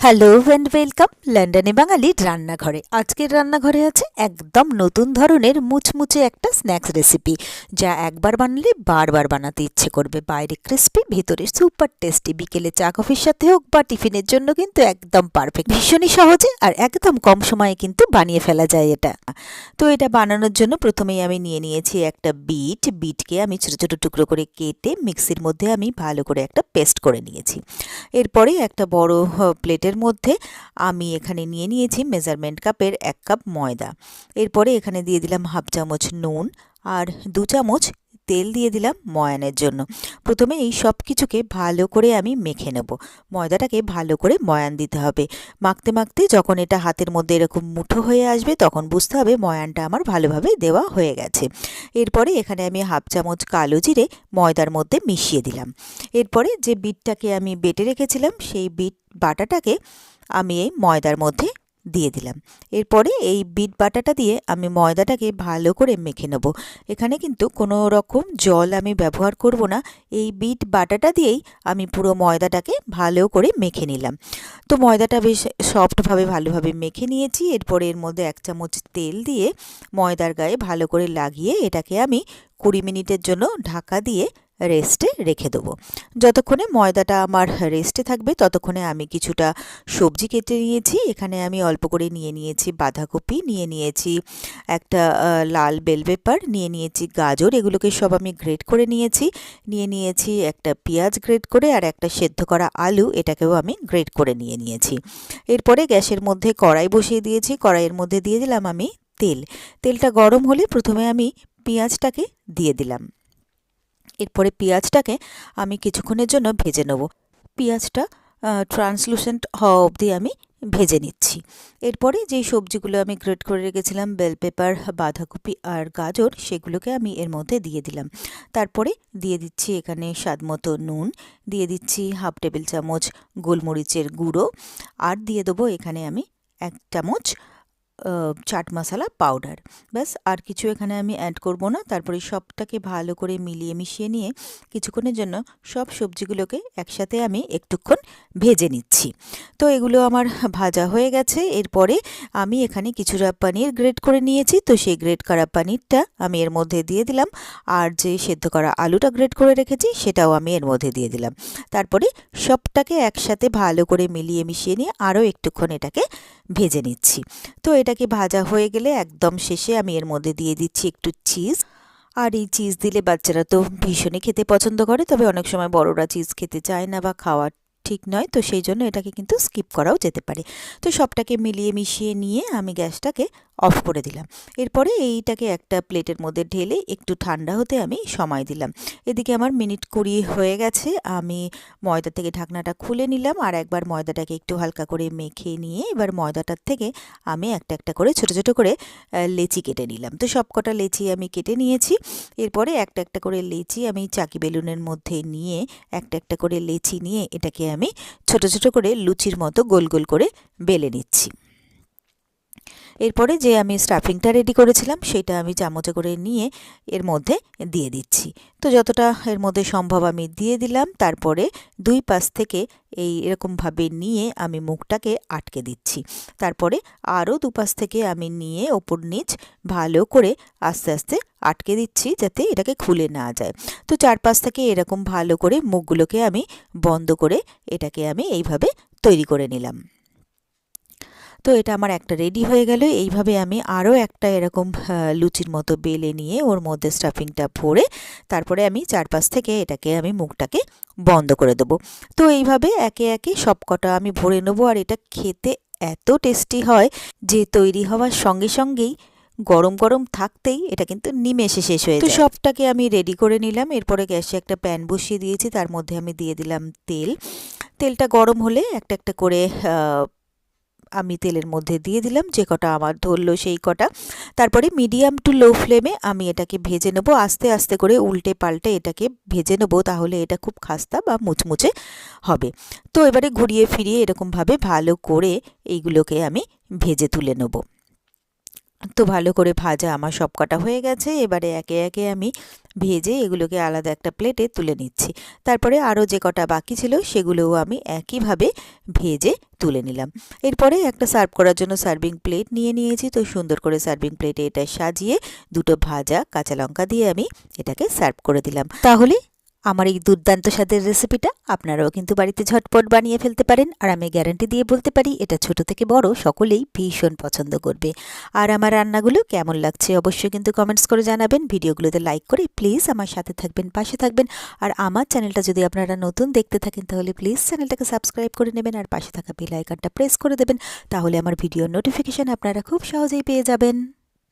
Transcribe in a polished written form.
Hello and welcome লন্ডনে বাঙালির রান্নাঘরে। আজকের রান্নাঘরে আছে একদম নতুন ধরনের মুচমুচে একটা স্ন্যাক্স রেসিপি, যা একবার বানালে বারবার বানাতে ইচ্ছে করবে। বাইরে ক্রিস্পি, ভিতরে সুপার টেস্টি। বিকেলে চা কফির সাথে হোক বা টিফিনের জন্য কিন্তু একদম পারফেক্ট। ভীষণই সহজে আর একদম কম সময়ে কিন্তু বানিয়ে ফেলা যায় এটা। তো এটা বানানোর জন্য প্রথমেই আমি নিয়ে নিয়েছি একটা বিটকে আমি ছোটো ছোটো টুকরো করে কেটে মিক্সির মধ্যে আমি ভালো করে একটা পেস্ট করে নিয়েছি। এরপরে একটা বড় প্লেটের মধ্যে আমি এখানে নিয়ে নিয়েছি মেজারমেন্ট কাপের 1 কাপ ময়দা। এরপরে এখানে দিয়ে দিলাম হাফ চামচ নুন আর 2 চামচ তেল দিয়ে দিলাম ময়ানের জন্য। প্রথমে এই সব কিছুকে ভালো করে আমি মেখে নেব। ময়দাটাকে ভালো করে ময়ান দিতে হবে। মাখতে মাখতে যখন এটা হাতের মধ্যে এরকম মুঠো হয়ে আসবে, তখন বুঝতে হবে ময়ানটা আমার ভালোভাবে দেওয়া হয়ে গেছে। এরপরে এখানে আমি হাফ চামচ কালো জিরে ময়দার মধ্যে মিশিয়ে দিলাম। এরপরে যে বিটটাকে আমি বেটে রেখেছিলাম, সেই বিট বাটাটাকে আমি এই ময়দার মধ্যে দিয়ে দিলাম। এরপরে এই বিট বাটাটা দিয়ে আমি ময়দাটাকে ভালো করে মেখে নেব। এখানে কিন্তু কোনো রকম জল আমি ব্যবহার করব না। এই বিট বাটাটা দিয়েই আমি পুরো ময়দাটাকে ভালো করে মেখে নিলাম। তো ময়দাটা বেশ সফটভাবে ভালোভাবে মেখে নিয়েছি। এরপরে এর মধ্যে 1 চামচ তেল দিয়ে ময়দার গায়ে ভালো করে লাগিয়ে এটাকে আমি 20 মিনিটের জন্য ঢাকা দিয়ে রেস্টে রেখে দেবো। যতক্ষণে ময়দাটা আমার রেস্টে থাকবে, ততক্ষণে আমি কিছুটা সবজি কেটে নিয়েছি। এখানে আমি অল্প করে নিয়ে নিয়েছি বাঁধাকপি, নিয়ে নিয়েছি একটা লাল বেল পেপার, নিয়ে নিয়েছি গাজর। এগুলোকে সব আমি গ্রেট করে নিয়েছি। নিয়ে নিয়েছি একটা পেঁয়াজ গ্রেট করে, আর একটা সেদ্ধ করা আলু, এটাকেও আমি গ্রেট করে নিয়ে নিয়েছি। এরপরে গ্যাসের মধ্যে কড়াই বসিয়ে দিয়েছি। কড়াইয়ের মধ্যে দিয়ে দিলাম আমি তেল। তেলটা গরম হলে প্রথমে আমি পেঁয়াজটাকে দিয়ে দিলাম। এরপরে পেঁয়াজটাকে আমি কিছুক্ষণের জন্য ভেজে নেব। পেঁয়াজটা ট্রান্সলুসেন্ট হওয়া অবধি আমি ভেজে নিচ্ছি। এরপরে যেই সবজিগুলো আমি গ্রেট করে রেখেছিলাম, বেল পেপার, বাঁধাকপি আর গাজর, সেগুলোকে আমি এর মধ্যে দিয়ে দিলাম। তারপরে দিয়ে দিচ্ছি এখানে স্বাদমতো নুন, দিয়ে দিচ্ছি হাফ টেবিল চামচ গোলমরিচের গুঁড়ো, আর দিয়ে দেবো এখানে আমি 1 চামচ চাট মশলা পাউডার। ব্যাস, আর কিছু এখানে আমি অ্যাড করব না। তারপরে সবটাকে ভালো করে মিলিয়ে মিশিয়ে নিয়ে কিছুক্ষণের জন্য সব সবজিগুলোকে একসাথে আমি একটুক্ষণ ভেজে নিচ্ছি। তো এগুলো আমার ভাজা হয়ে গেছে। এরপরে আমি এখানে কিছুটা পনির গ্রেট করে নিয়েছি। তো সেই গ্রেট করা পনিরটা আমি এর মধ্যে দিয়ে দিলাম, আর যে সেদ্ধ করা আলুটা গ্রেট করে রেখেছি সেটাও আমি এর মধ্যে দিয়ে দিলাম। তারপরে সবটাকে একসাথে ভালো করে মিলিয়ে মিশিয়ে নিয়ে আরও একটুক্ষণ এটাকে ভেজে নিচ্ছি। তো এটাকে ভাজা হয়ে গেলে একদম শেষে আমি এর মধ্যে দিয়ে দিচ্ছি একটু চিজ। আর এই চিজ দিলে বাচ্চারা তো ভীষণই খেতে পছন্দ করে, তবে অনেক সময় বড়রা চিজ খেতে চায় না বা খাওয়া ঠিক নয়, তো সেই জন্য এটাকে কিন্তু স্কিপ করাও যেতে পারে। তো সবটাকে মিলিয়ে মিশিয়ে নিয়ে আমি গ্যাসটাকে অফ করে দিলাম। এরপরে এইটাকে একটা প্লেটের মধ্যে ঢেলে একটু ঠান্ডা হতে আমি সময় দিলাম। এদিকে আমার মিনিট 20 হয়ে গেছে। আমি ময়দা থেকে ঢাকনাটা খুলে নিলাম, আর একবার ময়দাটাকে একটু হালকা করে মেখে নিয়ে এবার ময়দাটার থেকে আমি একটা একটা করে ছোট ছোট করে লেচি কেটে নিলাম। তো সবকটা লেচি আমি কেটে নিয়েছি। এরপরে একটা একটা করে লেচি আমি চাকি বেলুনের মধ্যে নিয়ে একটা একটা করে লেচি নিয়ে এটাকে আমি ছোট ছোট করে লুচির মতো গোল গোল করে বেলে নিচ্ছি। এরপরে যে আমি স্টাফিংটা রেডি করেছিলাম সেটা আমি চামচে করে নিয়ে এর মধ্যে দিয়ে দিচ্ছি। তো যতটা এর মধ্যে সম্ভব আমি দিয়ে দিলাম। তারপরে 2 পাশ থেকে এই এরকমভাবে নিয়ে আমি মুখটাকে আটকে দিচ্ছি। তারপরে আরও 2 পাশ থেকে আমি নিয়ে ওপর নিচ ভালো করে আস্তে আস্তে আটকে দিচ্ছি, যাতে এটাকে খুলে না যায়। তো 4 পাশ থেকে এরকম ভালো করে মুখগুলোকে আমি বন্ধ করে এটাকে আমি এইভাবে তৈরি করে নিলাম। তো এটা আমার একটা রেডি হয়ে গেল। এইভাবে আমি আরও একটা এরকম লুচির মতো বেলে নিয়ে ওর মধ্যে স্টাফিংটা ভরে তারপরে আমি 4 পাশ থেকে এটাকে আমি মুখটাকে বন্ধ করে দেবো। তো এইভাবে একে একে সবকটা আমি ভরে নেবো। আর এটা খেতে এত টেস্টি হয় যে তৈরি হওয়ার সঙ্গে সঙ্গেই গরম গরম থাকতেই এটা কিন্তু নিমেষে শেষ হয়ে যায়। তো সবটাকে আমি রেডি করে নিলাম। এরপরে গ্যাসে একটা প্যান বসিয়ে দিয়েছি, তার মধ্যে আমি দিয়ে দিলাম তেল। তেলটা গরম হলে একটা একটা করে আমি তেলের মধ্যে দিয়ে দিলাম, যে কটা আমার ধরলো সেই কটা। তারপরে মিডিয়াম টু লো ফ্লেমে আমি এটাকে ভেজে নেবো। আস্তে আস্তে করে উল্টে পাল্টে এটাকে ভেজে নেবো, তাহলে এটা খুব খাস্তা বা মুচমুচে হবে। তো এবারে ঘুরিয়ে ফিরিয়ে এরকমভাবে ভালো করে এইগুলোকে আমি ভেজে তুলে নেবো। তো ভালো করে ভাজা আমার সব কটা হয়ে গেছে। এবারে একে একে আমি ভেজে এগুলোকে আলাদা একটা প্লেটে তুলে নিচ্ছি। তারপরে আরও যে কটা বাকি ছিল সেগুলোও আমি একইভাবে ভেজে তুলে নিলাম। এরপরে একটা সার্ভ করার জন্য সার্ভিং প্লেট নিয়ে নিয়েছি। তো সুন্দর করে সার্ভিং প্লেটে এটা সাজিয়ে দুটো ভাজা কাঁচা লঙ্কা দিয়ে আমি এটাকে সার্ভ করে দিলাম। তাহলে আমার এই দুর্দান্ত স্বাদের রেসিপিটা আপনারাও কিন্তু বাড়িতে ঝটপট বানিয়ে ফেলতে পারেন। আর আমি গ্যারান্টি দিয়ে বলতে পারি এটা ছোট থেকে বড় সকলেই ভীষণ পছন্দ করবে। আর আমার রান্নাগুলো কেমন লাগছে অবশ্যই কিন্তু কমেন্টস করে জানাবেন। ভিডিওগুলোতে লাইক করে প্লিজ আমার সাথে থাকবেন, পাশে থাকবেন। আর আমার চ্যানেলটা যদি আপনারা নতুন দেখতে থাকেন তাহলে প্লিজ চ্যানেলটাকে সাবস্ক্রাইব করে নেবেন আর পাশে থাকা বেল আইকনটা প্রেস করে দেবেন। তাহলে আমার ভিডিওর নোটিফিকেশন আপনারা খুব সহজেই পেয়ে যাবেন।